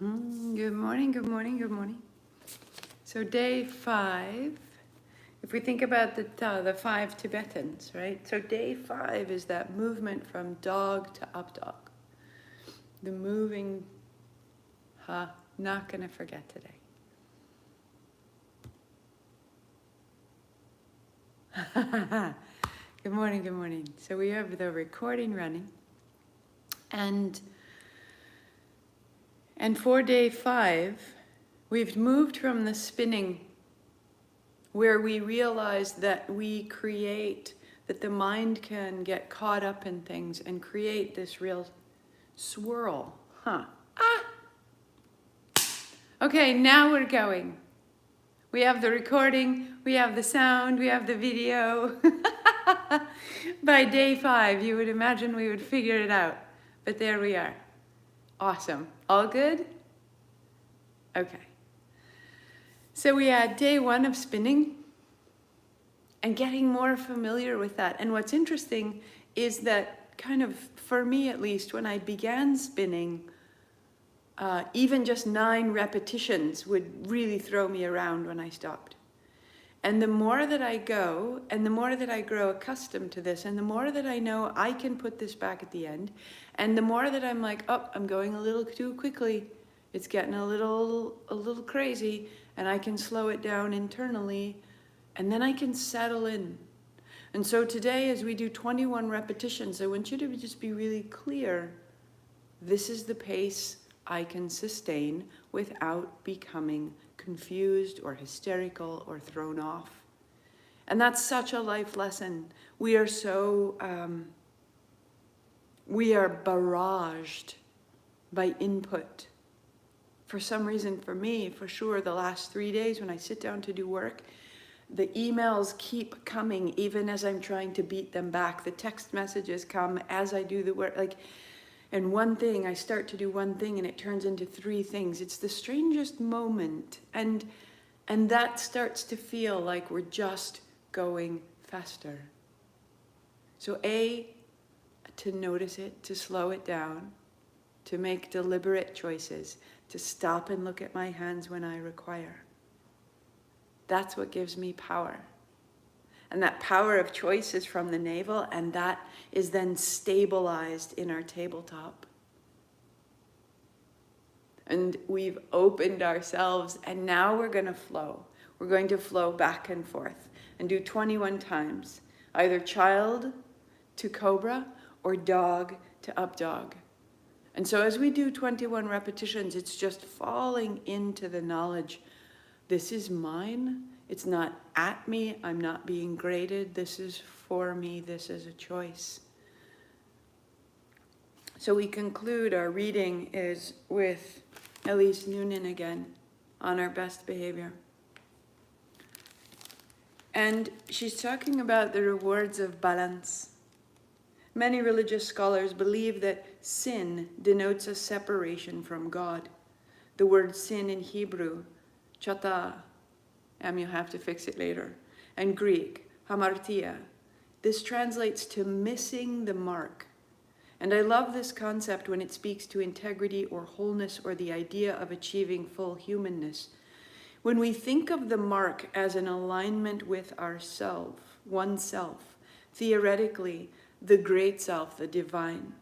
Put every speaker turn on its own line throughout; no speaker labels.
Good morning, good morning, good morning. So day 5, if we think about the 5 Tibetans, right? So day 5 is that movement from dog to up dog. The moving, not gonna forget today. Good morning, good morning. So we have the recording running. And for day 5, we've moved from the spinning where we realize that we create, that the mind can get caught up in things and create this real swirl. Okay, now we're going. We have the recording, we have the sound, we have the video. By day 5, you would imagine we would figure it out. But there we are. Awesome. All good? Okay. So we had day 1 of spinning and getting more familiar with that. And what's interesting is that kind of, for me at least, when I began spinning, even just 9 repetitions would really throw me around when I stopped. And the more that I go, and the more that I grow accustomed to this, and the more that I know I can put this back at the end, and the more that I'm like, oh, I'm going a little too quickly, it's getting a little crazy, and I can slow it down internally, and then I can settle in. And so today, as we do 21 repetitions, I want you to just be really clear. This is the pace I can sustain without becoming confused or hysterical or thrown off. And that's such a life lesson. We are so, we are barraged by input. For some reason, for me, for sure, the last 3 days when I sit down to do work, the emails keep coming even as I'm trying to beat them back. The text messages come as I do the work. And one thing, I start to do one thing and it turns into 3 things. It's the strangest moment. And that starts to feel like we're just going faster. So to notice it, to slow it down, to make deliberate choices, to stop and look at my hands when I require. That's what gives me power. And that power of choice is from the navel, and that is then stabilized in our tabletop. And we've opened ourselves, and now we're going to flow. We're going to flow back and forth and do 21 times, either child to cobra or dog to up dog. And so as we do 21 repetitions, it's just falling into the knowledge, this is mine. It's not at me. I'm not being graded. This is for me. This is a choice. So we conclude our reading is with Elise Noonan again on our best behavior. And she's talking about the rewards of balance. Many religious scholars believe that sin denotes a separation from God. The word sin in Hebrew, chata, you'll have to fix it later, and Greek, hamartia. This translates to missing the mark. And I love this concept when it speaks to integrity or wholeness or the idea of achieving full humanness. When we think of the mark as an alignment with ourself, oneself, theoretically, the great self, the divine.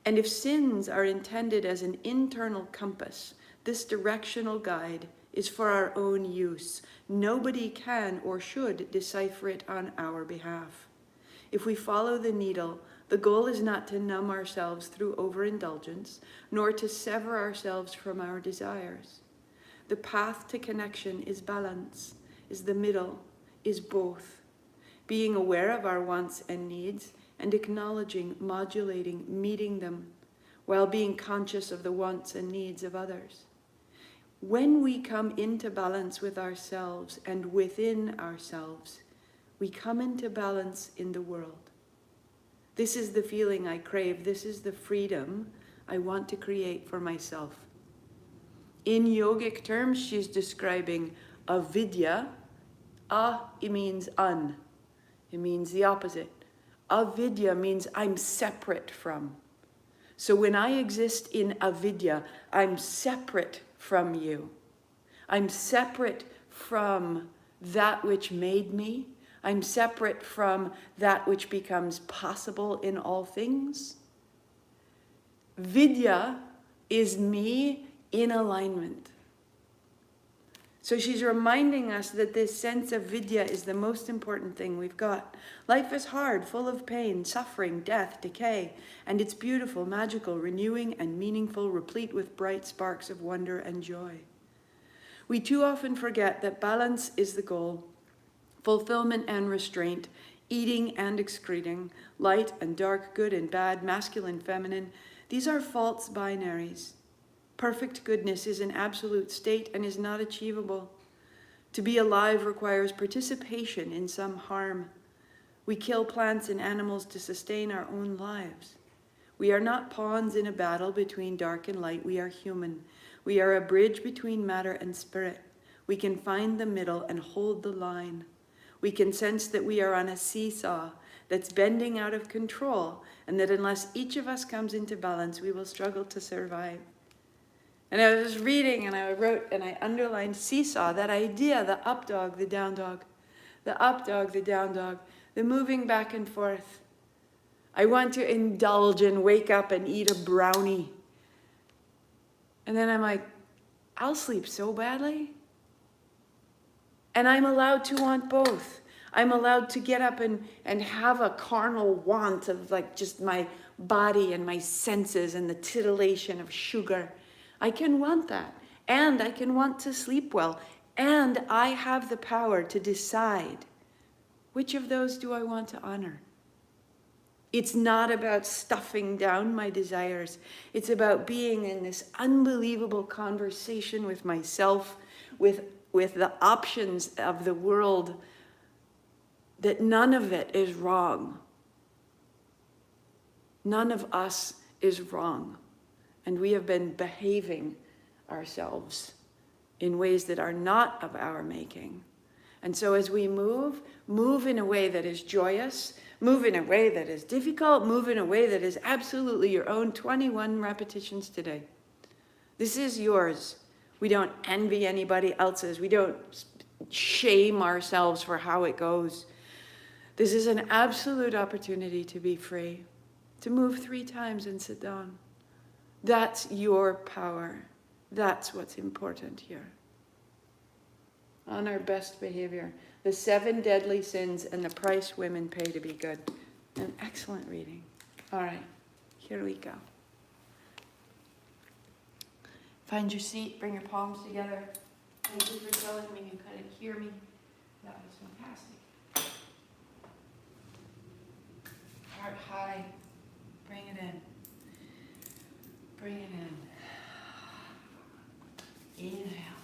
And if sins are intended as an internal compass, this directional guide is for our own use. Nobody can or should decipher it on our behalf. If we follow the needle, the goal is not to numb ourselves through overindulgence, nor to sever ourselves from our desires. The path to connection is balance, is the middle, is both. Being aware of our wants and needs and acknowledging, modulating, meeting them, while being conscious of the wants and needs of others. When we come into balance with ourselves and within ourselves, we come into balance in the world. This is the feeling I crave. This is the freedom I want to create for myself. In yogic terms, she's describing avidya. It means un. It means the opposite. Avidya means I'm separate from. So when I exist in avidya, I'm separate from you. I'm separate from that which made me. I'm separate from that which becomes possible in all things. Vidya is me in alignment. So she's reminding us that this sense of vidya is the most important thing we've got. Life is hard, full of pain, suffering, death, decay, and it's beautiful, magical, renewing, and meaningful, replete with bright sparks of wonder and joy. We too often forget that balance is the goal, fulfillment and restraint, eating and excreting, light and dark, good and bad, masculine, feminine. These are false binaries. Perfect goodness is an absolute state and is not achievable. To be alive requires participation in some harm. We kill plants and animals to sustain our own lives. We are not pawns in a battle between dark and light. We are human. We are a bridge between matter and spirit. We can find the middle and hold the line. We can sense that we are on a seesaw that's bending out of control, and that unless each of us comes into balance, we will struggle to survive. And I was reading and I wrote and I underlined seesaw, that idea, the up dog, the down dog, the up dog, the down dog, the moving back and forth. I want to indulge and wake up and eat a brownie. And then I'm like, I'll sleep so badly. And I'm allowed to want both. I'm allowed to get up and have a carnal want of like just my body and my senses and the titillation of sugar. I can want that, and I can want to sleep well, and I have the power to decide which of those do I want to honor. It's not about stuffing down my desires. It's about being in this unbelievable conversation with myself, with the options of the world, that none of it is wrong. None of us is wrong. And we have been behaving ourselves in ways that are not of our making. And so as we move in a way that is joyous, move in a way that is difficult, move in a way that is absolutely your own. 21 repetitions today. This is yours. We don't envy anybody else's. We don't shame ourselves for how it goes. This is an absolute opportunity to be free, to move 3 times and sit down. That's your power. That's what's important here. On our best behavior. The 7 deadly sins and the price women pay to be good. An excellent reading. All right, here we go. Find your seat, bring your palms together. Thank you for telling me you couldn't hear me. That was fantastic. Heart high. Bring it in. Bring it in. Inhale.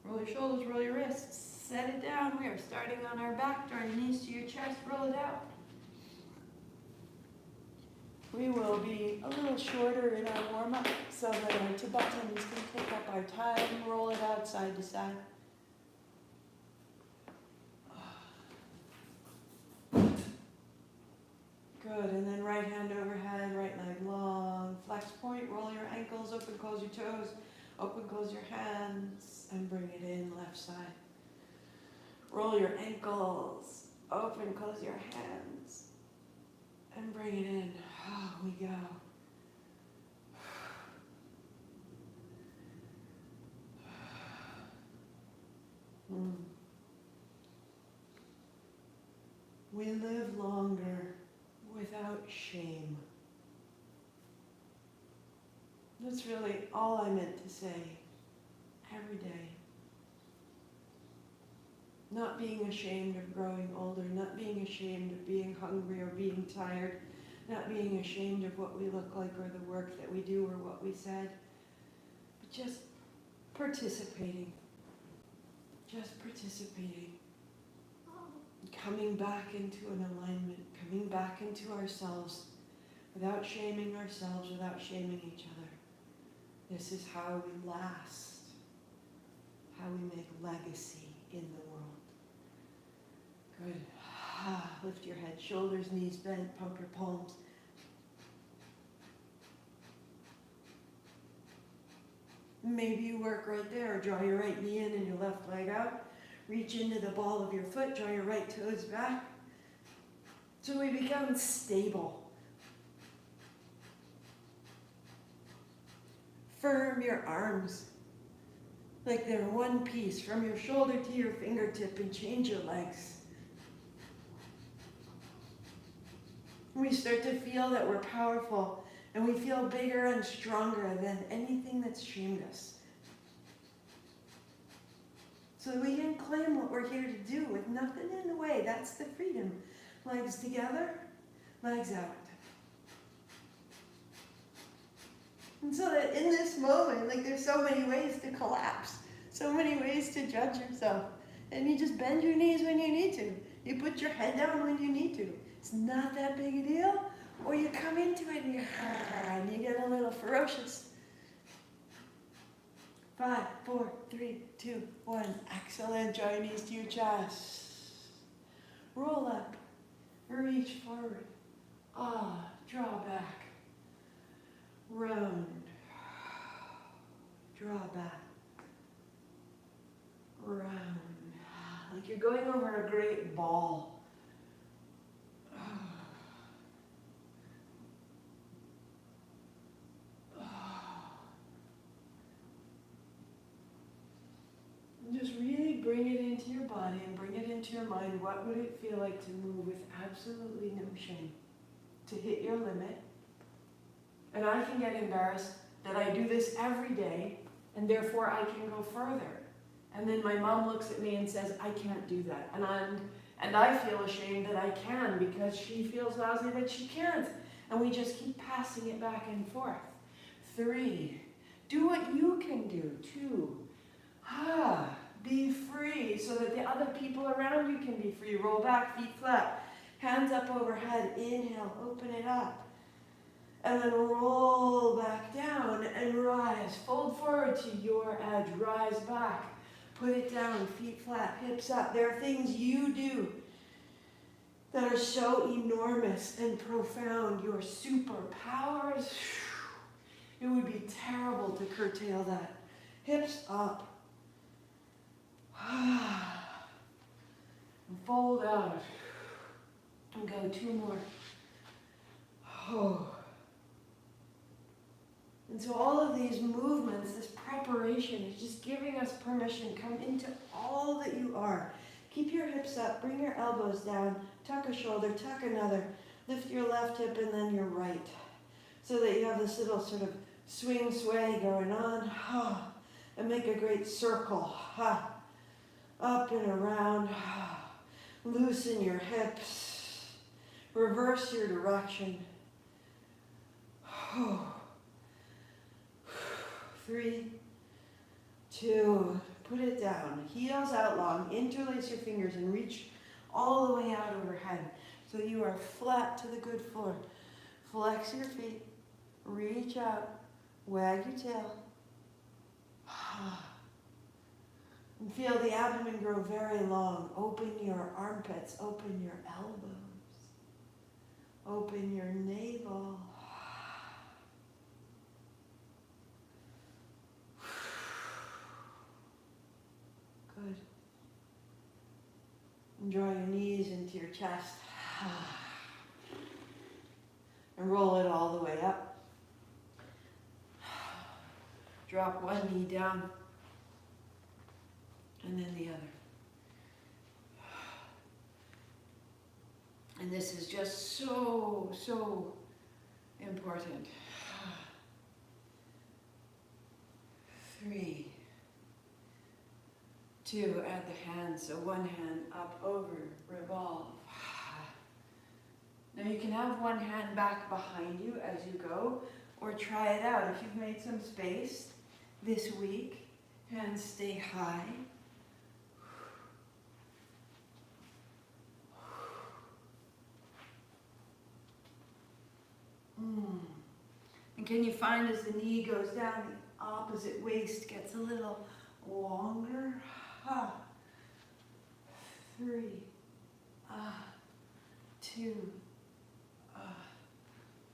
Roll your shoulders, roll your wrists, set it down. We are starting on our back, draw your knees to your chest, roll it out. We will be a little shorter in our warm-up so that our Tibetans can take up our time, roll it out side to side. Good, and then right hand overhead, right leg long, flex point, roll your ankles, open, close your toes, open, close your hands, and bring it in, left side. Roll your ankles, open, close your hands, and bring it in. Oh, we go. We live longer without shame. That's really all I meant to say every day. Not being ashamed of growing older, not being ashamed of being hungry or being tired, not being ashamed of what we look like or the work that we do or what we said, but just participating. Just participating. Coming back into an alignment, coming back into ourselves without shaming ourselves, without shaming each other. This is how we last, how we make legacy in the world. Good. Lift your head, shoulders, knees bent, pump your palms. Maybe you work right there. Draw your right knee in and your left leg out. Reach into the ball of your foot. Draw your right toes back. So we become stable. Firm your arms like they're one piece from your shoulder to your fingertip, and change your legs. We start to feel that we're powerful, and we feel bigger and stronger than anything that's shamed us. So we can claim what we're here to do with nothing in the way. That's the freedom. Legs together, legs out. And so that in this moment, like, there's so many ways to collapse, so many ways to judge yourself. And you just bend your knees when you need to. You put your head down when you need to. It's not that big a deal. Or you come into it and you get a little ferocious. 5, 4, 3, 2, 1. Excellent. Draw your knees to your chest. Roll up. Reach forward. Draw back. Round. Draw back. Round. Like you're going over a great ball. Just really bring it into your body and bring it into your mind. What would it feel like to move with absolutely no shame? To hit your limit. And I can get embarrassed that I do this every day, and therefore I can go further. And then my mom looks at me and says, I can't do that. And I feel ashamed that I can, because she feels lousy that she can't. And we just keep passing it back and forth. 3, do what you can do. 2, be free so that the other people around you can be free. Roll back, feet flat, hands up overhead. Inhale, open it up. And then roll back down and rise. Fold forward to your edge. Rise back. Put it down, feet flat, hips up. There are things you do that are so enormous and profound. Your superpowers. It would be terrible to curtail that. Hips up. And fold out. And go 2 more. And so all of these movements, this preparation, is just giving us permission. Come into all that you are. Keep your hips up, bring your elbows down, tuck a shoulder, tuck another, lift your left hip and then your right. So that you have this little sort of swing sway going on. And make a great circle. Up and around. Loosen your hips. Reverse your direction. 3, 2, put it down. Heels out long. Interlace your fingers and reach all the way out overhead. So you are flat to the good floor. Flex your feet. Reach out. Wag your tail. And feel the abdomen grow very long. Open your armpits. Open your elbows. Open your navel. Good. And draw your knees into your chest. And roll it all the way up. Drop one knee down. And then the other. And this is just so important. 3, 2, add the hands, so one hand up, over, revolve. Now you can have one hand back behind you as you go, or try it out. If you've made some space this week, hands stay high. And can you find as the knee goes down, the opposite waist gets a little longer? 3, 2,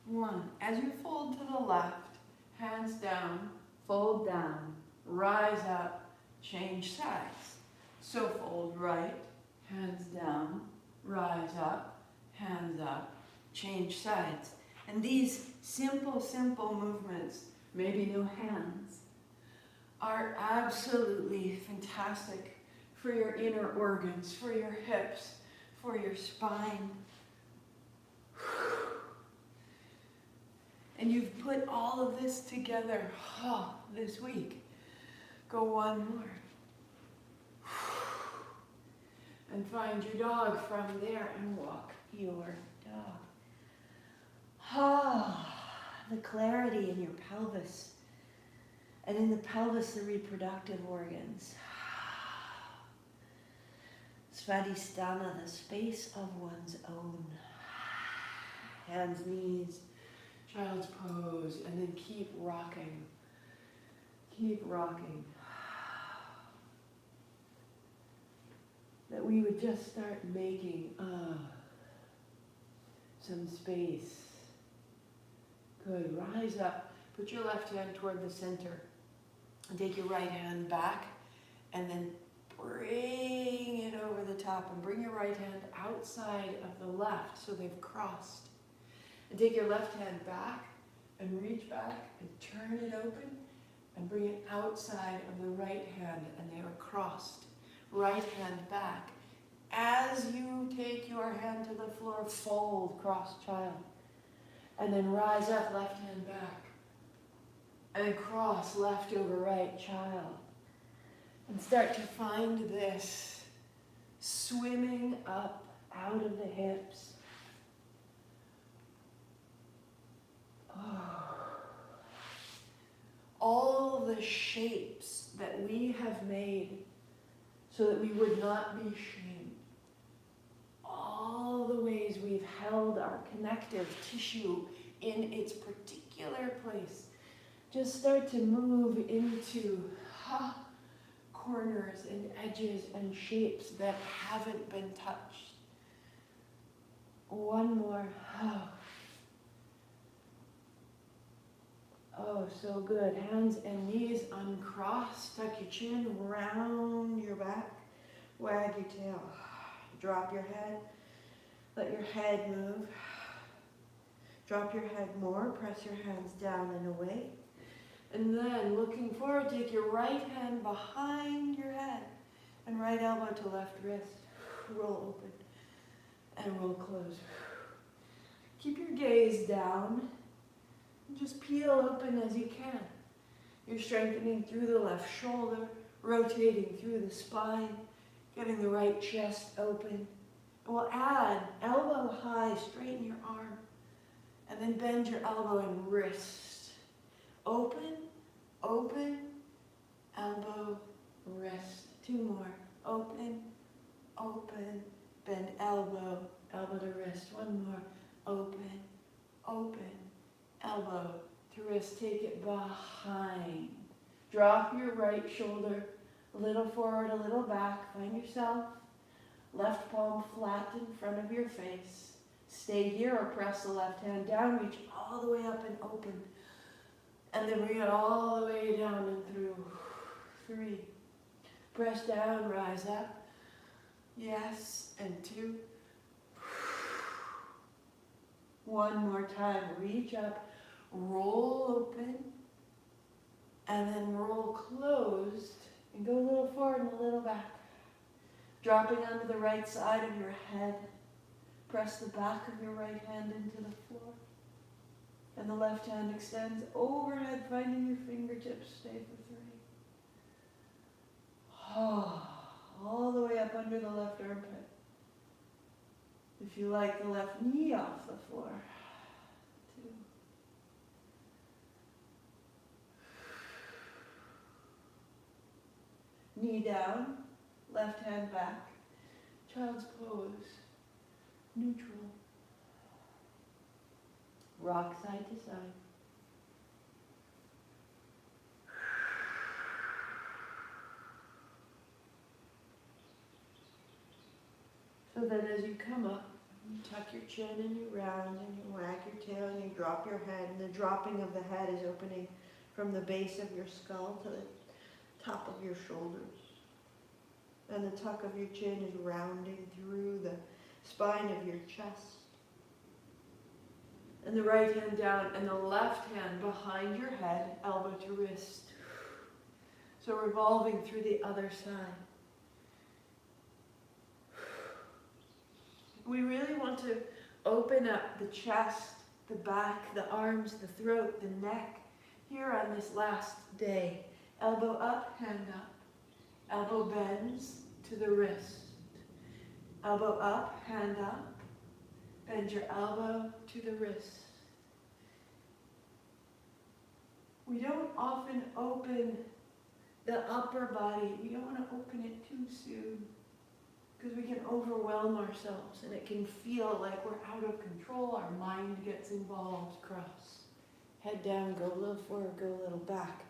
1. As you fold to the left, hands down, fold down, rise up, change sides. So fold right, hands down, rise up, hands up, change sides. And these simple movements, maybe no hands, are absolutely fantastic for your inner organs, for your hips, for your spine. And you've put all of this together this week. Go one more. And find your dog from there and walk your dog. The clarity in your pelvis. And in the pelvis, the reproductive organs. Svadhisthana, the space of one's own. Hands, knees, child's pose, and then keep rocking. Keep rocking. That we would just start making some space. Good. Rise up. Put your left hand toward the center. And take your right hand back. And then bring it over the top. And bring your right hand outside of the left so they've crossed. And take your left hand back and reach back and turn it open and bring it outside of the right hand and they are crossed. Right hand back. As you take your hand to the floor, fold, cross child. And then rise up, left hand back. And cross, left over right, child. And start to find this swimming up out of the hips. All the shapes that we have made so that we would not be shamed. All the ways we've held our connective tissue in its particular place. Just start to move into corners and edges and shapes that haven't been touched. One more. Oh, so good. Hands and knees uncrossed. Tuck your chin, round your back. Wag your tail. Drop your head. Let your head move. Drop your head more. Press your hands down and away. And then, looking forward, take your right hand behind your head and right elbow to left wrist. Roll open and roll close. Keep your gaze down. Just peel open as you can. You're strengthening through the left shoulder, rotating through the spine, getting the right chest open. And we'll add elbow high, straighten your arm, and then bend your elbow and wrist. Open, open, elbow, wrist. 2 more. Open, open, bend elbow, elbow to wrist. 1 more. Open, open, elbow to wrist. Take it behind. Drop your right shoulder a little forward, a little back. Find yourself. Left palm flat in front of your face. Stay here or press the left hand down. Reach all the way up and open. And then bring it all the way down and through. 3. Press down, rise up. Yes, and 2. 1 more time. Reach up, roll open, and then roll closed. And go a little forward and a little back. Dropping onto the right side of your head. Press the back of your right hand into the floor. And the left hand extends overhead, finding your fingertips. Stay for 3. All the way up under the left armpit. If you like, the left knee off the floor. 2. Knee down, left hand back. Child's pose. Neutral. Rock side to side. So then as you come up, you tuck your chin and you round and you wag your tail and you drop your head. And the dropping of the head is opening from the base of your skull to the top of your shoulders. And the tuck of your chin is rounding through the spine of your chest. And the right hand down and the left hand behind your head, elbow to wrist. So revolving through the other side. We really want to open up the chest, the back, the arms, the throat, the neck, here on this last day. Elbow up, hand up. Elbow bends to the wrist. Elbow up, hand up. Bend your elbow to the wrist. We don't often open the upper body. We don't want to open it too soon, because we can overwhelm ourselves and it can feel like we're out of control. Our mind gets involved. Cross. Head down, go a little forward, go a little back.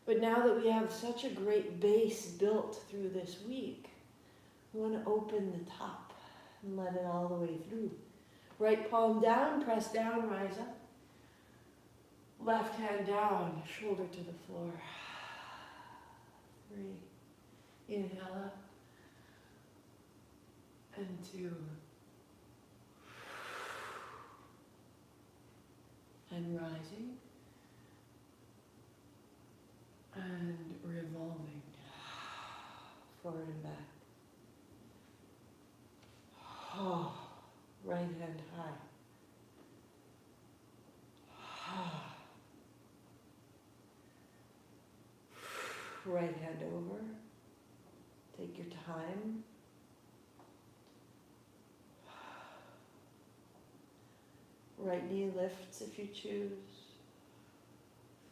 But now that we have such a great base built through this week, we want to open the top and let it all the way through. Right palm down, press down, rise up. Left hand down, shoulder to the floor. 3. Inhale up. And 2. And rising. And revolving. Forward and back. Right hand high. Right hand over. Take your time. Right knee lifts if you choose.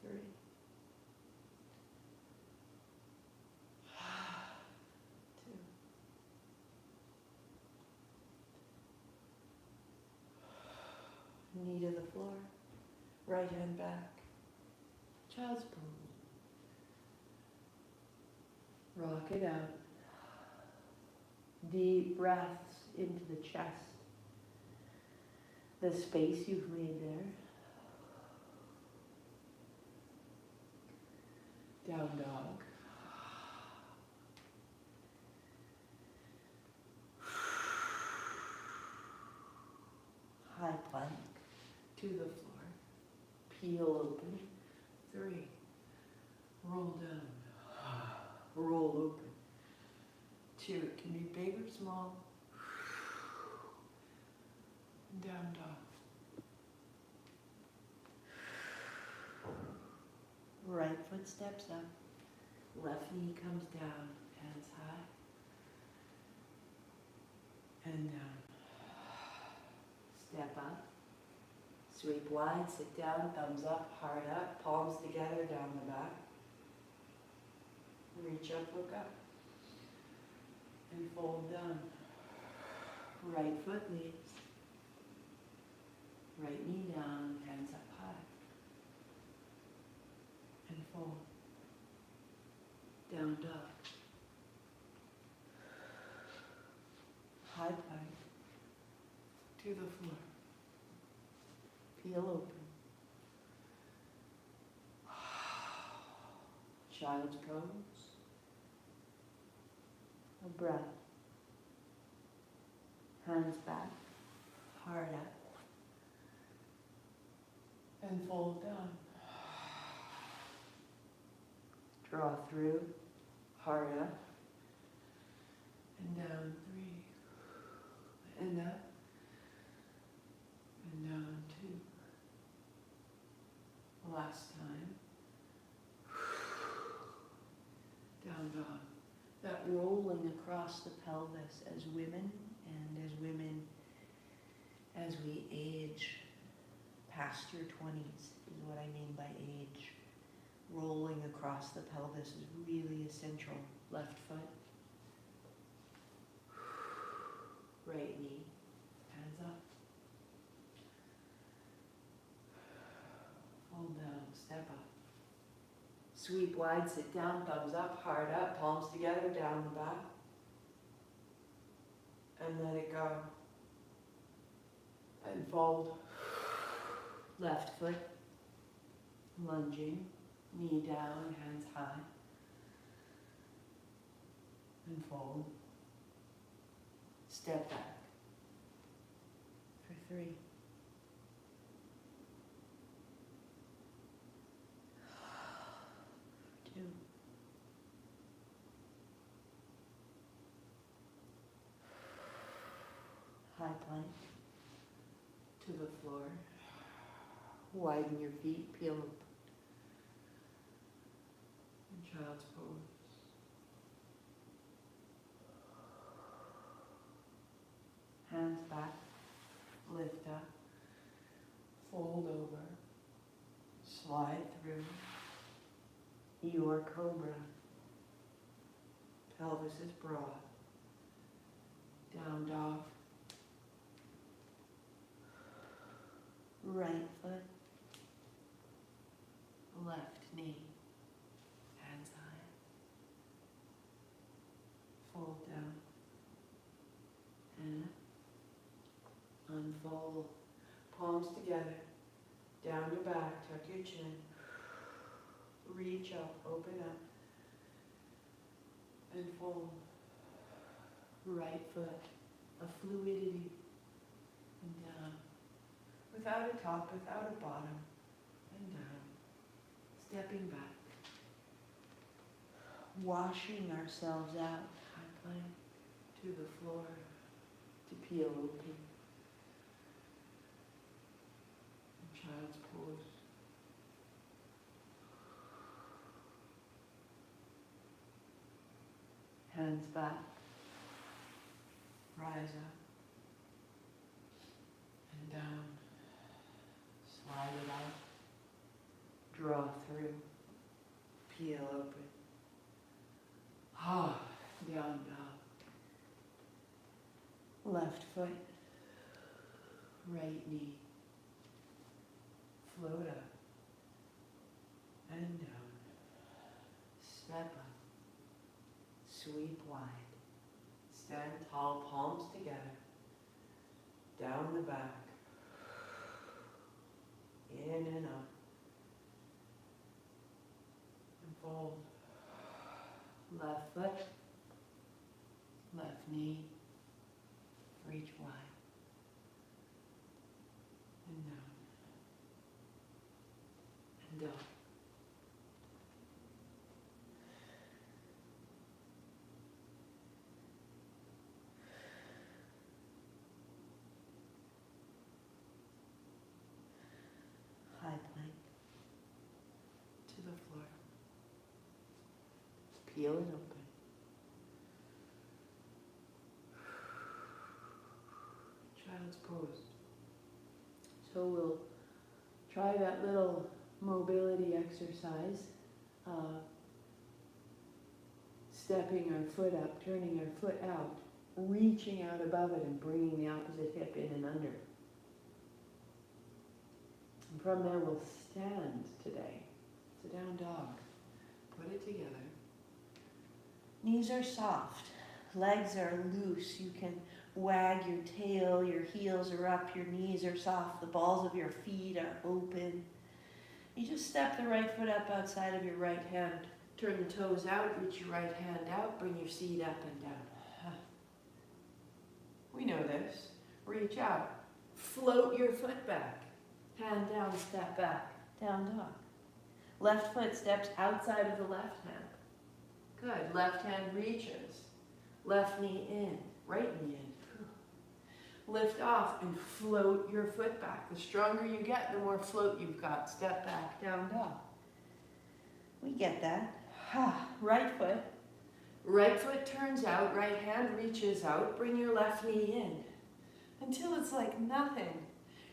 3. 2. Knee to the floor. Right hand back. Child's pose. Rock it out. Deep breaths into the chest. The space you've made there. Down dog. High plank to the floor. Peel open. 3. Roll down. Roll open. 2. It can be big or small. Down dog. Right foot steps up. Left knee comes down. Hands high. And down. Step up. Sweep wide. Sit down. Thumbs up. Heart up. Palms together down the back. Reach up, look up, and fold down. Right foot leads. Right knee down, hands up high. And fold. Down dog. High plank. To the floor. Peel open. Child's pose. A breath. Hands back. Heart up. And fold down. Draw through. Heart up. And down. 3. And up. And down. 2. Last time. Down dog. rolling across the pelvis as women, as we age past your 20s is what I mean by age. Rolling across the pelvis is really essential. Left foot. Right knee. Hands up. Fold down, step up. Sweep wide, sit down, thumbs up, heart up, palms together, down the back. And let it go. And fold. Left foot. Lunging. Knee down, hands high. And fold. Step back. For 3. For 2. High plank to the floor. Widen your feet, peel up. And child's pose. Hands back, lift up, fold over, slide through. Your cobra. Pelvis is broad. Down dog. Right foot. Left knee. Hands high. Fold down. And unfold. Palms together. Down your back. Tuck your chin. Reach up. Open up. And fold. Right foot. A fluidity. And down. Without a top, without a bottom. And down. Stepping back. Washing ourselves out. High plank to the floor. To peel open. And child's pose. Hands back. Rise up. And down. Slide it out. Draw through. Peel open. Down dog. Left foot. Right knee. Float up. And down. Step up. Sweep wide. Stand tall, palms together. Down the back. In and up. And fold. Left foot. Left knee. Reach wide. And down. And dog. High plank to the floor. Peel it open. Child's pose. So we'll try that little mobility exercise. Stepping our foot up, turning our foot out, reaching out above it and bringing the opposite hip in and under. And from there we'll stand today. It's a down dog. Put it together. Knees are soft. Legs are loose. You can wag your tail. Your heels are up. Your knees are soft. The balls of your feet are open. You just step the right foot up outside of your right hand. Turn the toes out. Reach your right hand out. Bring your seat up and down. We know this. Reach out. Float your foot back. Hand down, step back. Down dog. Left foot steps outside of the left hand. Good. Left hand reaches. Left knee in. Right knee in. Lift off and float your foot back. The stronger you get, the more float you've got. Step back, down dog. We get that. Right foot. Right foot turns out, right hand reaches out, bring your left knee in. Until it's like nothing.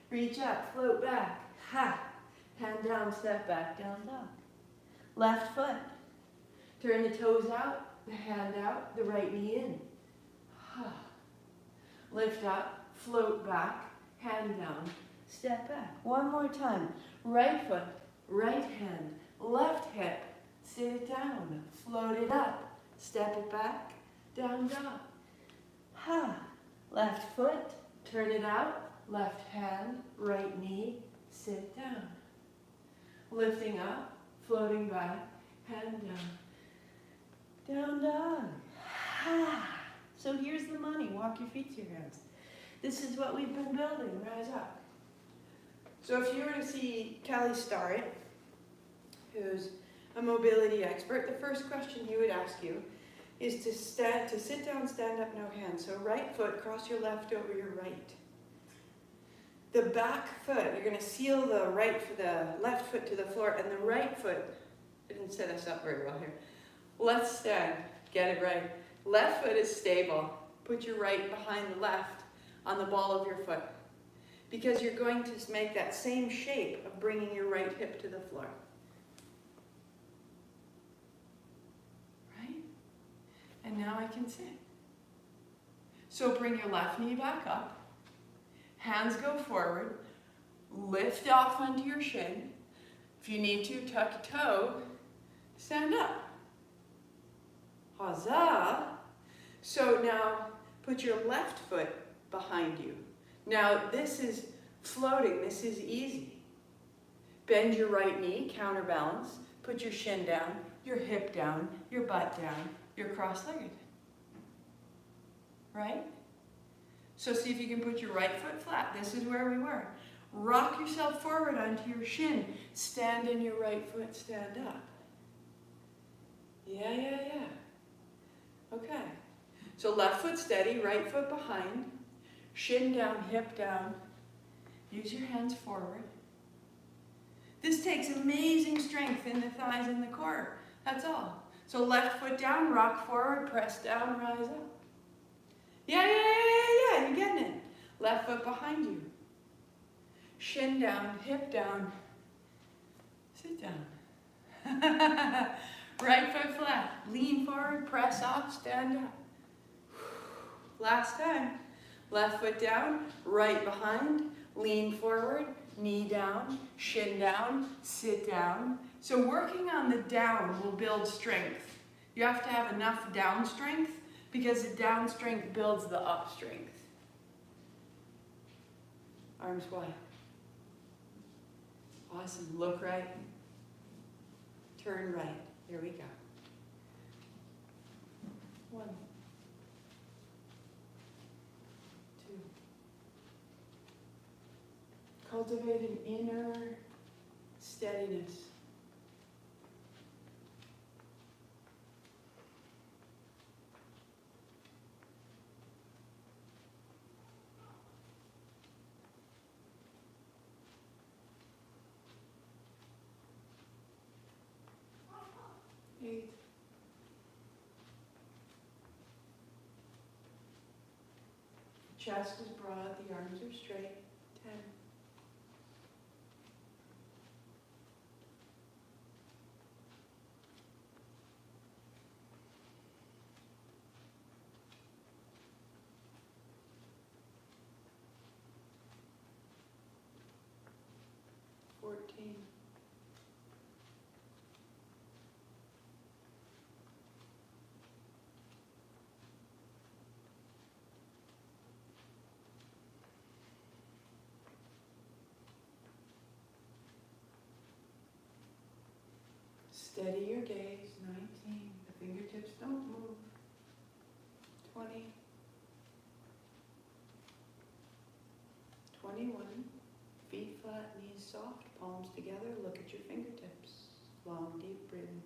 Reach up, float back, ha. Hand down, step back, down dog. Left foot. Turn the toes out, the hand out, the right knee in. Ha. Lift up, float back, hand down, step back. One more time. Right foot, right hand, left hip. Sit it down, float it up, step it back, down dog. Ha. Left foot, turn it out, left hand, right knee, sit down. Lifting up, floating back, hand down. Down dog. Ha. So here's the money. Walk your feet to your hands. This is what we've been building. Rise up. So if you were to see Kelly Starrett, who's a mobility expert, the first question he would ask you is to sit down, stand up, no hands. So right foot, cross your left over your right. The back foot, you're going to seal the left foot to the floor, and the right foot, I didn't set us up very well here. Let's stand. Get it right. Left foot is stable. Put your right behind the left on the ball of your foot, because you're going to make that same shape of bringing your right hip to the floor. Right? And now I can sit. So bring your left knee back up. Hands go forward. Lift off onto your shin. If you need to, tuck your toe. Stand up. Huzzah! So now put your left foot behind you. Now this is floating. This is easy. Bend your right knee, counterbalance. Put your shin down, your hip down, your butt down. You're cross-legged. Right? So see if you can put your right foot flat. This is where we were. Rock yourself forward onto your shin. Stand in your right foot, stand up. Yeah. Okay. So left foot steady, right foot behind. Shin down, hip down. Use your hands forward. This takes amazing strength in the thighs and the core. That's all. So left foot down, rock forward, press down, rise up. Yeah, you're getting it. Left foot behind you. Shin down, hip down. Sit down. Right foot flat. Lean forward, press off, stand up. Last time. Left foot down, right behind, lean forward, knee down, shin down, sit down. So working on the down will build strength. You have to have enough down strength, because the down strength builds the up strength. Arms wide. Awesome. Look right. Turn right. Here we go. 1, 2. Cultivate an inner steadiness. 8. Chest is broad, the arms are straight. 10. 14. 'Steady your gaze. 19. The fingertips don't move. 20. 21. Feet flat, knees soft, palms together. Look at your fingertips. Long, deep breathing.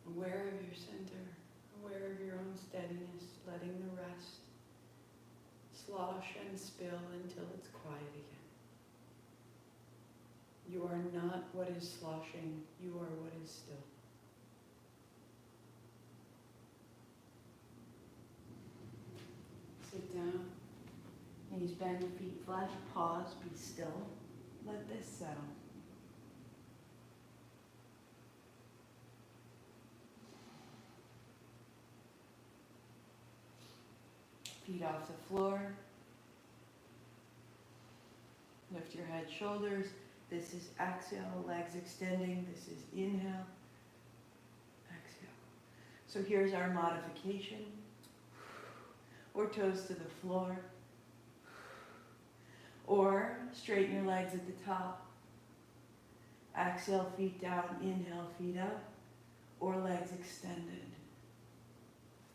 'Aware of your center, aware of your own steadiness, letting the rest slosh and spill until it's quiet again. You are not what is sloshing, you are what is still. Sit down, knees bend, feet flat, pause, be still. Let this settle. Feet off the floor. Lift your head, shoulders. This is exhale, legs extending. This is inhale, exhale. So here's our modification. Or toes to the floor. Or straighten your legs at the top. Exhale, feet down, inhale, feet up. Or legs extended.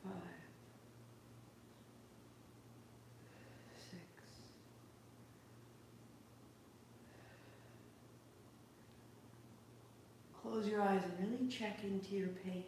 5, 6, 7. Close your eyes and really check into your pace.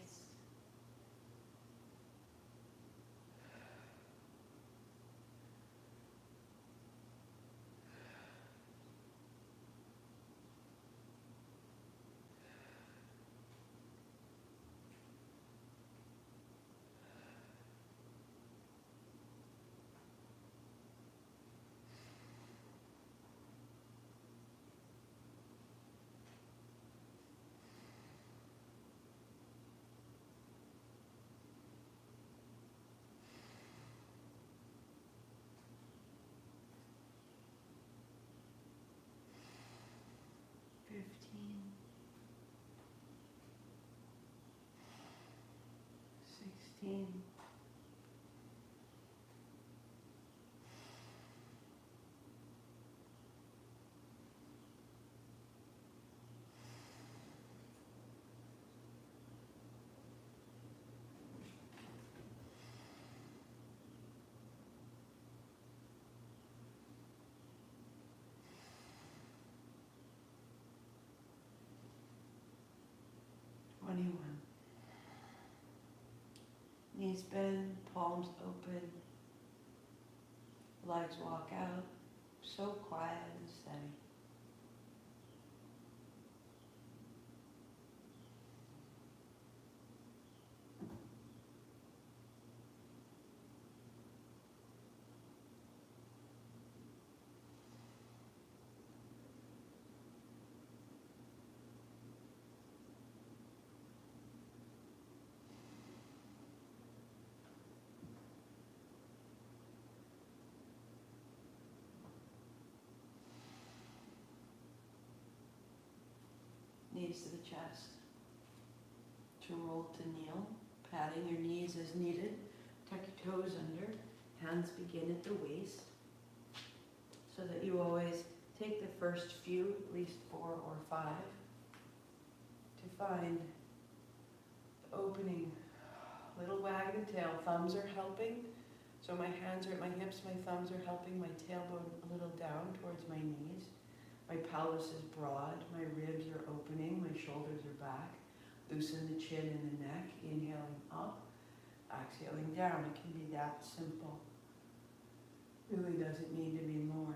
Sixteen. 21. Knees bend, palms open, legs walk out, so quiet and steady. Knees to the chest. To roll to kneel, patting your knees as needed. Tuck your toes under. Hands begin at the waist. So that you always take the first few, at least 4 or 5, to find the opening. Little wag the tail. Thumbs are helping. So my hands are at my hips, my thumbs are helping, my tailbone a little down towards my knees. My pelvis is broad, my ribs are opening, my shoulders are back. Loosen the chin and the neck, inhaling up, exhaling down. It can be that simple. Really doesn't need to be more.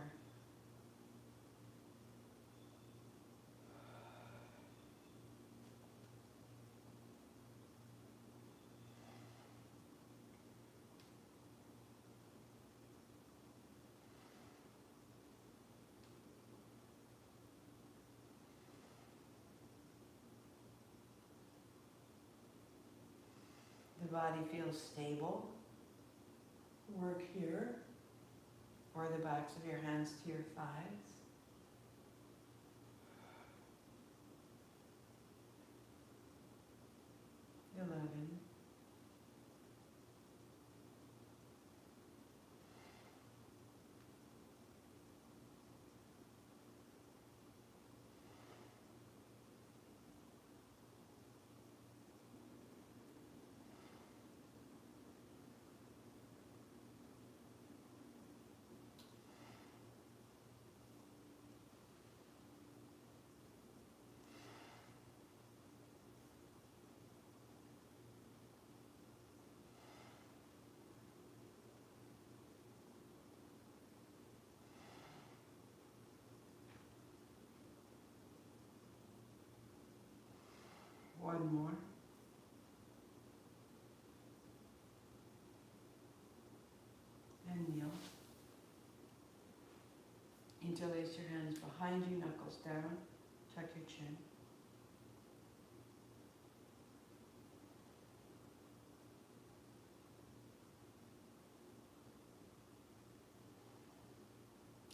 The body feels stable. Work here, or the backs of your hands to your thighs. 11. Interlace your hands behind you, knuckles down, tuck your chin.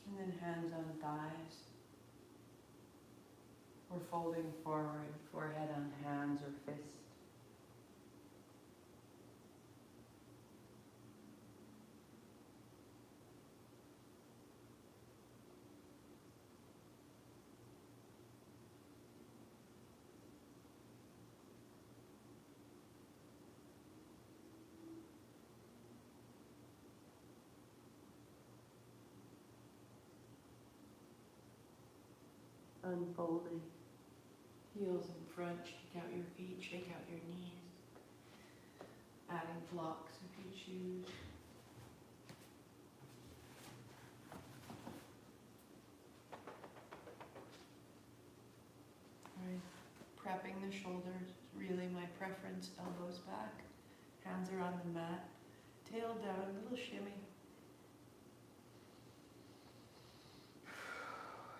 And then hands on thighs. We're folding forward, forehead on hands or fists. Unfolding. Heels in front, shake out your feet, shake out your knees. Adding blocks if you choose. Alright, prepping the shoulders, really my preference, elbows back. Hands are on the mat, tail down, little shimmy.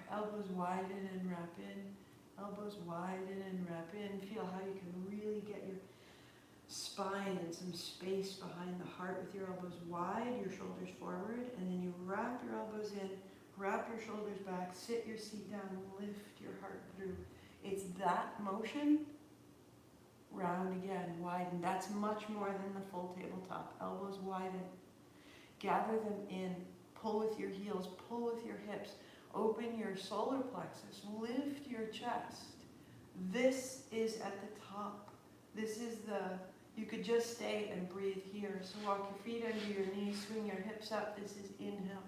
Elbows widen and wrap in. Elbows widen and wrap in. Feel how you can really get your spine and some space behind the heart with your elbows wide, your shoulders forward, and then you wrap your elbows in, wrap your shoulders back, sit your seat down, lift your heart through. It's that motion, round again, widen. That's much more than the full tabletop. Elbows widen. Gather them in. Pull with your heels, pull with your hips. Open your solar plexus, lift your chest. This is at the top. This is you could just stay and breathe here. So walk your feet under your knees, swing your hips up. This is inhale.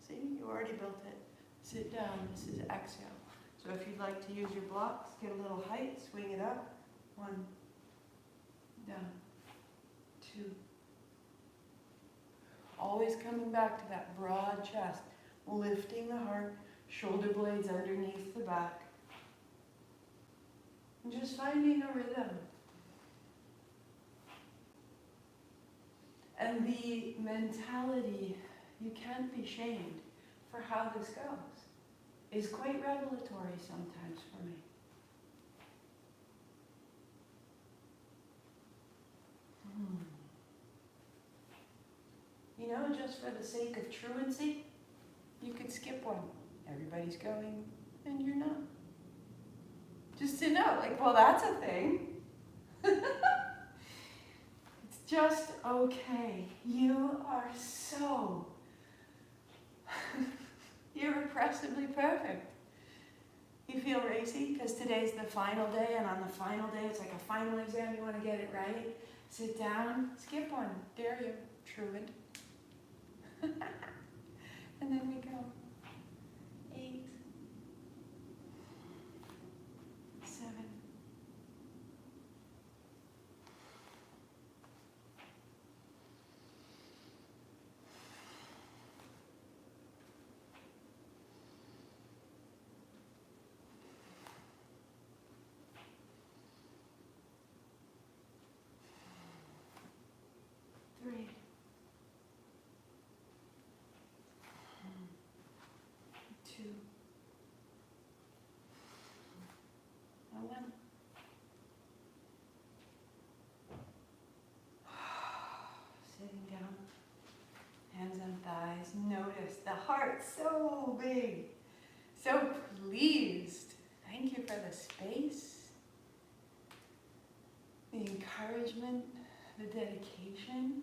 See, you already built it. Sit down, this is exhale. So if you'd like to use your blocks, get a little height, swing it up. 1, down, 2. Always coming back to that broad chest. Lifting the heart, shoulder blades underneath the back. And just finding a rhythm. And the mentality, you can't be shamed for how this goes, is quite revelatory sometimes for me. You know, just for the sake of truancy, you could skip one. Everybody's going, and you're not. Just to know, like, well, that's a thing. It's just okay. You are so irrepressibly perfect. You feel racy because today's the final day, and on the final day, it's like a final exam. You want to get it right. Sit down, skip one. Dare you, truant. And then we go. 8, 7, 3, 2, 1. Sitting down, hands on thighs. Notice the heart so big, so pleased. Thank you for the space, the encouragement, the dedication,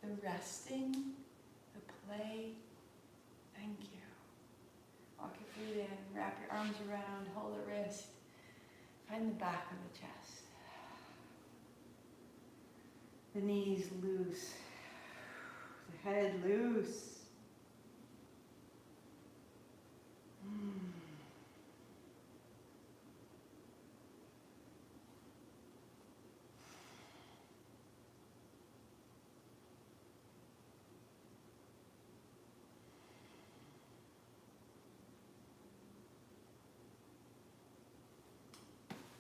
the resting, the play. Thank you. Walk your feet in, wrap your arms around, hold a wrist. Find the back of the chest. The knees loose. The head loose.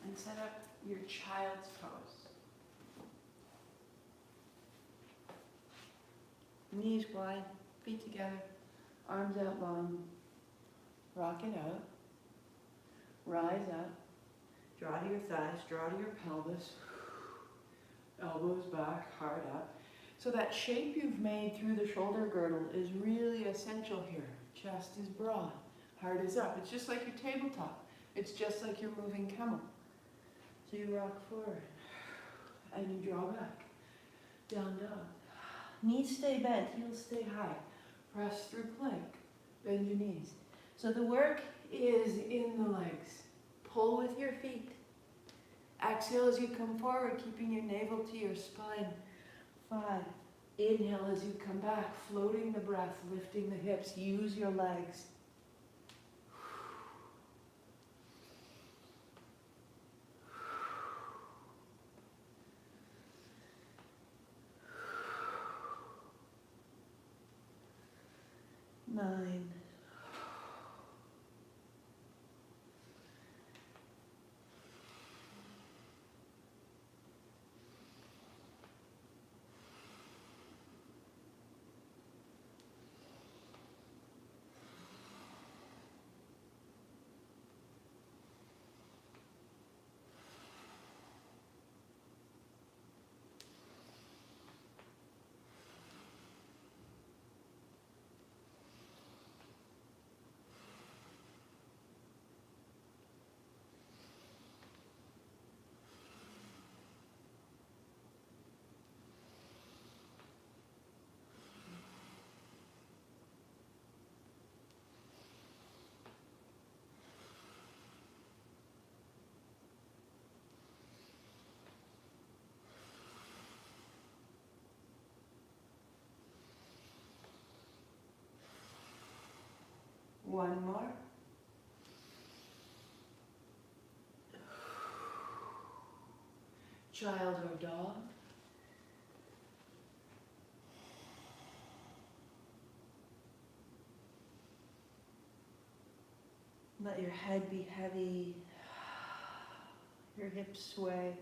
And set up your child's pose. Knees wide, feet together, arms out long. Rock it out. Rise up. Draw to your thighs, draw to your pelvis. Elbows back, heart up. So that shape you've made through the shoulder girdle is really essential here. Chest is broad, heart is up. It's just like your tabletop. It's just like you're moving camel. So you rock forward and you draw back. Down dog. Knees stay bent, heels stay high. Press through plank. Bend your knees. So the work is in the legs. Pull with your feet. Exhale as you come forward, keeping your navel to your spine. 5. Inhale as you come back, floating the breath, lifting the hips. Use your legs. 9. One more. Child or dog. Let your head be heavy, your hips sway.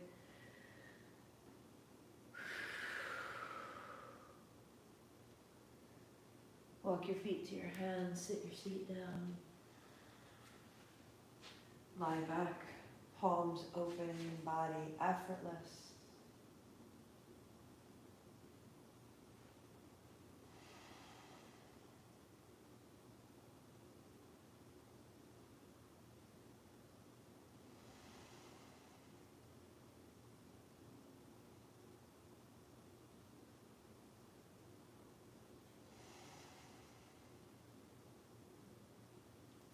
Walk your feet to your hands, sit your seat down. Lie back, palms open, body effortless.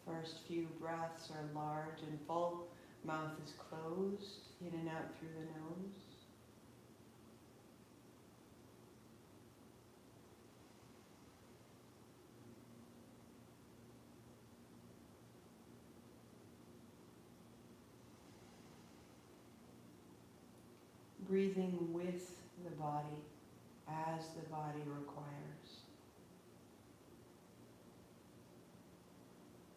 First few breaths are large and full. Mouth is closed, in and out through the nose. Breathing with the body as the body requires.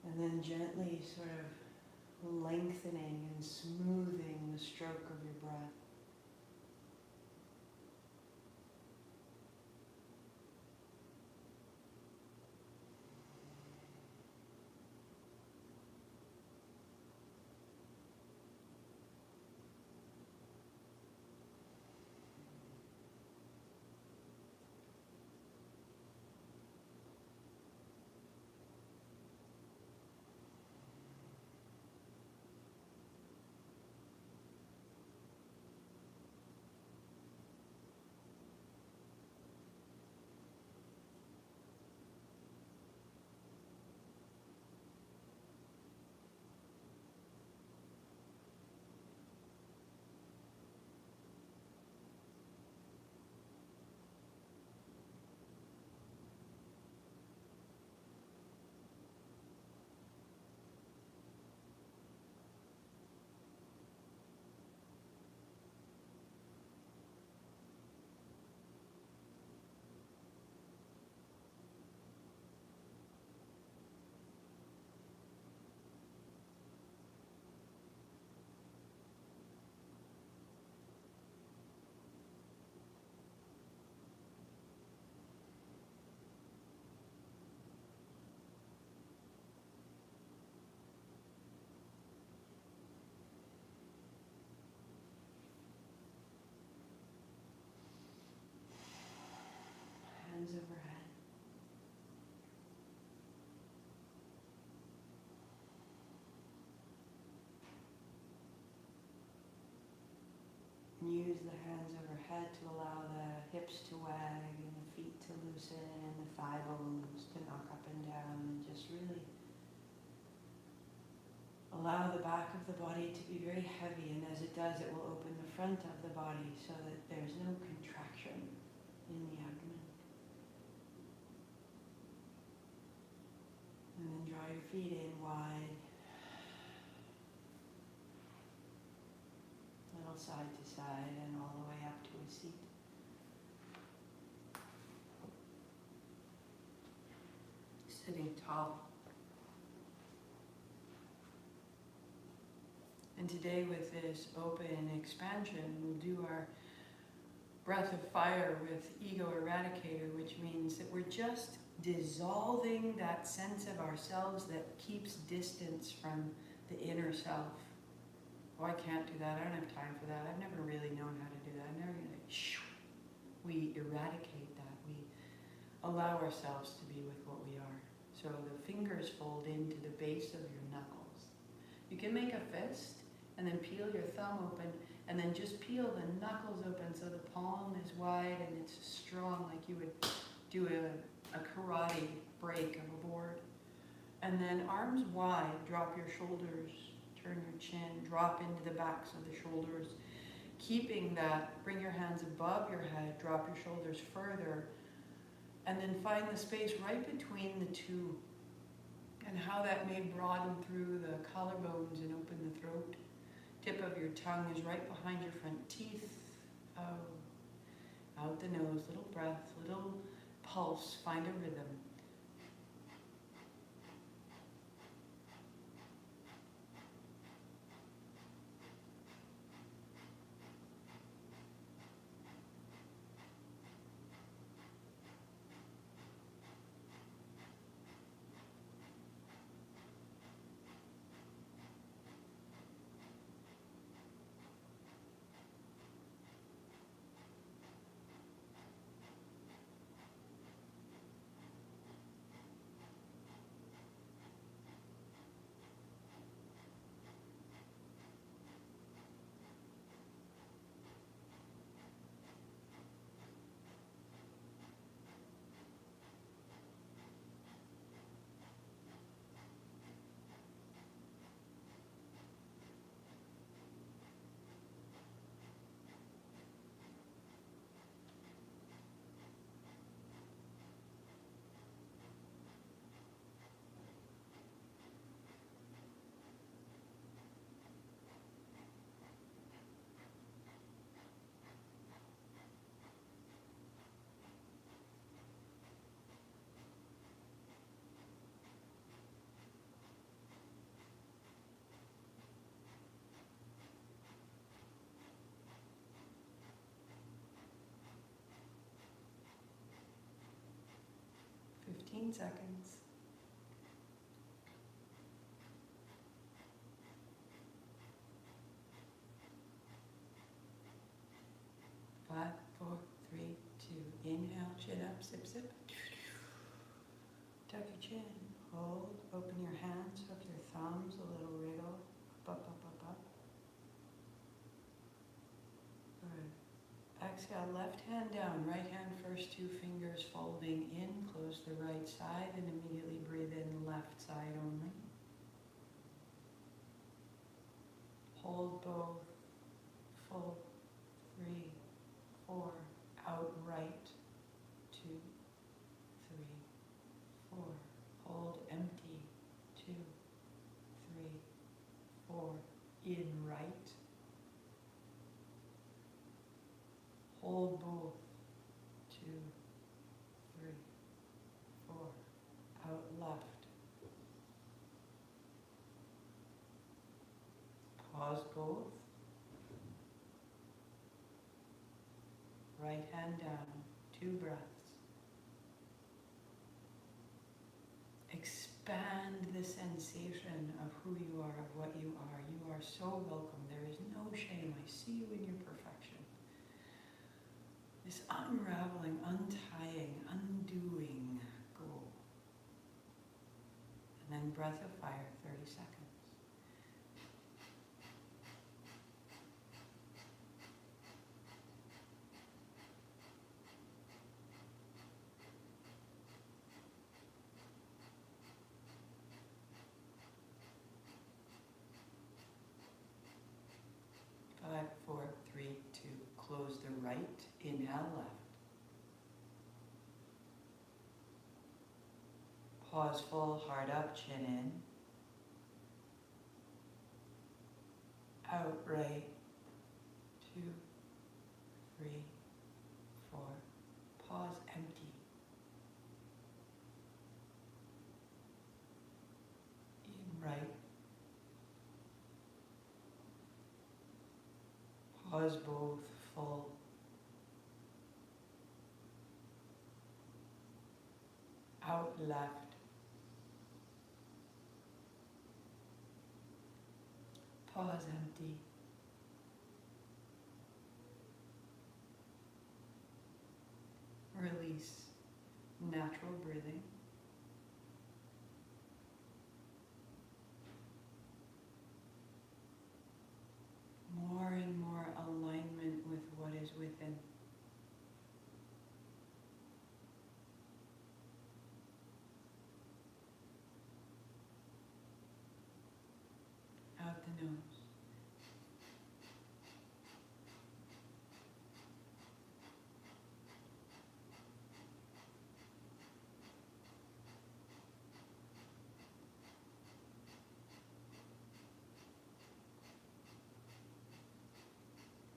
And then gently sort of lengthening and smoothing the stroke of your breath. hands overhead. And use the hands overhead to allow the hips to wag and the feet to loosen and the thigh bones to knock up and down, and just really allow the back of the body to be very heavy, and as it does, it will open the front of the body so that there's no contraction in the abdomen. And then draw your feet in wide, little side to side, and all the way up to a seat. Sitting tall. And today with this open expansion, we'll do our breath of fire with ego eradicator, which means that we're just dissolving that sense of ourselves that keeps distance from the inner self. Oh, I can't do that. I don't have time for that. I've never really known how to do that. I'm never going to. We eradicate that. We allow ourselves to be with what we are. So the fingers fold into the base of your knuckles. You can make a fist and then peel your thumb open, and then just peel the knuckles open so the palm is wide and it's strong, like you would do a karate break of a board. And then arms wide, drop your shoulders, turn your chin, drop into the backs of the shoulders. Keeping that, bring your hands above your head, drop your shoulders further, and then find the space right between the two, and how that may broaden through the collarbones and open the throat. Tip of your tongue is right behind your front teeth. Oh, out the nose, little breath, little pulse, find a rhythm. Seconds. 5, 4, 3, 2. Inhale, chin up, sip, sip. Tuck your chin. Hold. Open your hands, hook your thumbs, a little wriggle. Up, up, up, up. Good. Exhale, left hand down, right hand first, 2 fingers folding in, close the right side, and immediately breathe in left side only. Hold both, full, 3, 4, out right, 2, 3, 4, hold empty, 2, 3, 4, in right. Hold both, 2, 3, 4, out left. Pause both. Right hand down, 2 breaths. Expand the sensation of who you are, of what you are. You are so welcome. There is no shame. I see you in your perfection. This unraveling, untying, breath of fire, 30 seconds. Five, four, three, two. Close the right, inhale left. Pause full, heart up, chin in. Out, right. 2, 3, 4. Pause, empty. In, right. Pause both, full. Out, left. Pause, empty. Release. Natural breathing. More and more alignment with what is within. Out the nose.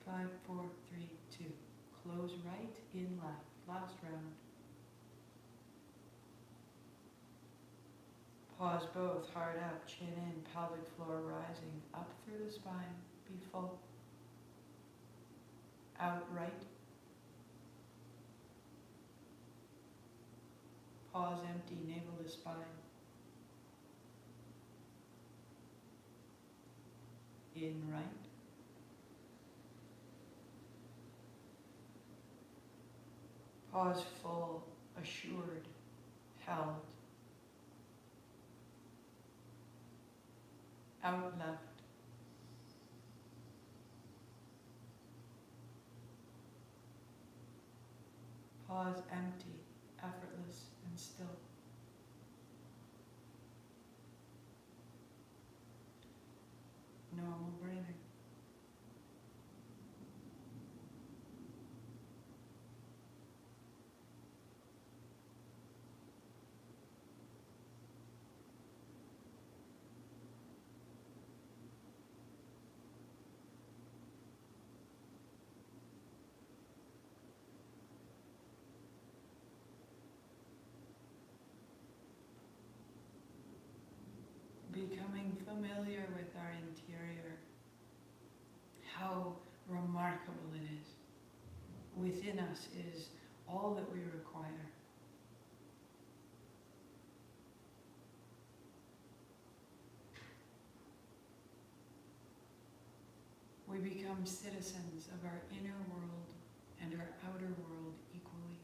Five, four, three, two. Close right, in left. Last round. Pause both, heart up, chin in, pelvic floor rising, up through the spine, be full. Out right. Pause, empty, navel to spine. In right. Pause full, assured, held. Out left. Pause, empty, effortless and still. Normal breathing. Becoming familiar with our interior, how remarkable it is. Within us is all that we require. We become citizens of our inner world and our outer world equally.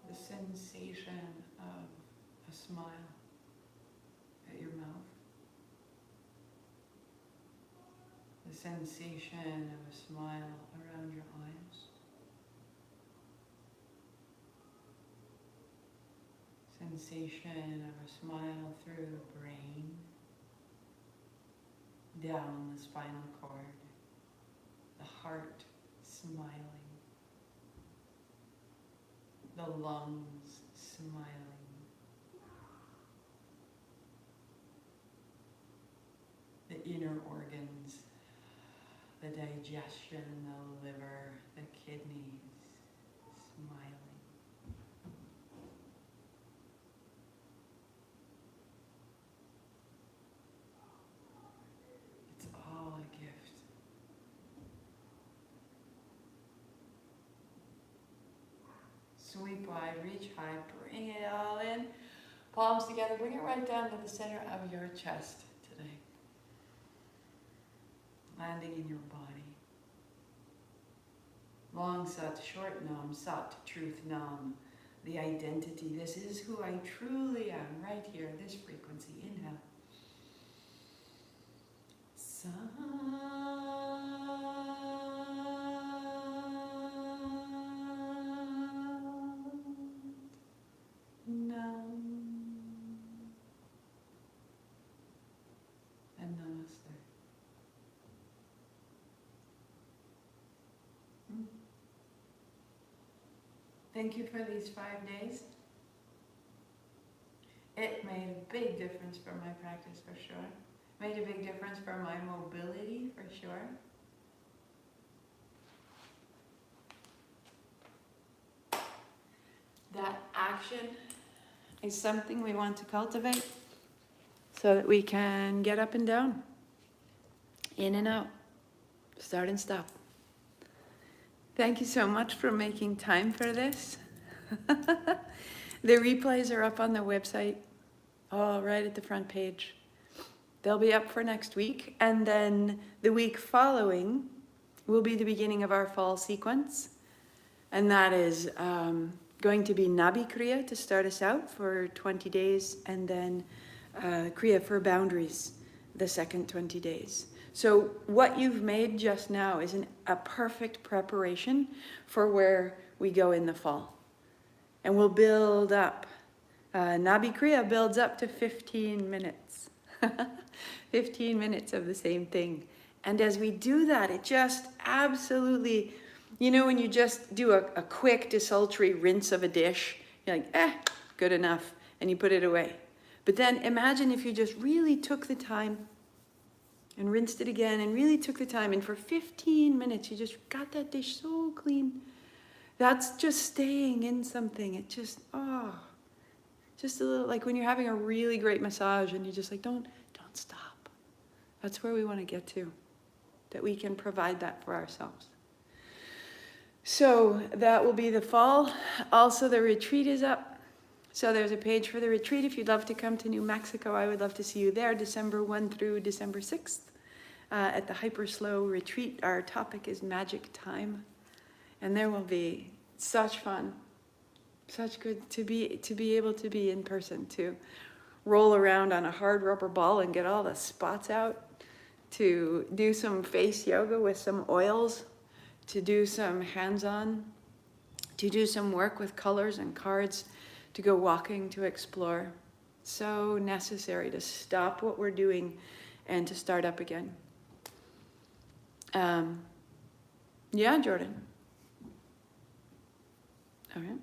The sensation of a smile at your mouth. The sensation of a smile around your eyes. Sensation of a smile through the brain, down the spinal cord, the heart smiling, the lungs smiling, the inner organs, the digestion, the liver, the kidneys smiling. Sweep wide, reach high, bring it all in. Palms together, bring it right down to the center of your chest today. Landing in your body. Long Sat, short Nam, Sat, truth Nam. The identity. This is who I truly am, right here, this frequency. Inhale. Sat Nam. And Namaste. Thank you for these 5 days. It made a big difference for my practice, for sure. Made a big difference for my mobility, for sure. That action is something we want to cultivate so that we can get up and down, in and out, start and stop. Thank you so much for making time for this. The replays are up on the website, right at the front page. They'll be up for next week, and then the week following will be the beginning of our fall sequence, and that is going to be Nabi Kriya to start us out for 20 days, and then Kriya for boundaries the second 20 days. So what you've made just now is a perfect preparation for where we go in the fall. And we'll build up. Nabi Kriya builds up to 15 minutes. 15 minutes of the same thing. And as we do that, it just absolutely, you know, when you just do a quick desultory rinse of a dish, you're like, good enough, and you put it away. But then imagine if you just really took the time and rinsed it again and really took the time, and for 15 minutes you just got that dish so clean. That's just staying in something. It just, just a little, like when you're having a really great massage and you're just like, don't stop. That's where we want to get to, that we can provide that for ourselves. So that will be the fall. Also, the retreat is up. So there's a page for the retreat. If you'd love to come to New Mexico, I would love to see you there, December 1 through December 6th. At the Hyper Slow retreat, our topic is magic time. And there will be such fun, such good to be able to be in person, to roll around on a hard rubber ball and get all the spots out, to do some face yoga with some oils, to do some hands-on, to do some work with colors and cards, to go walking, to explore. So necessary to stop what we're doing and to start up again. Yeah, Jordan. All right.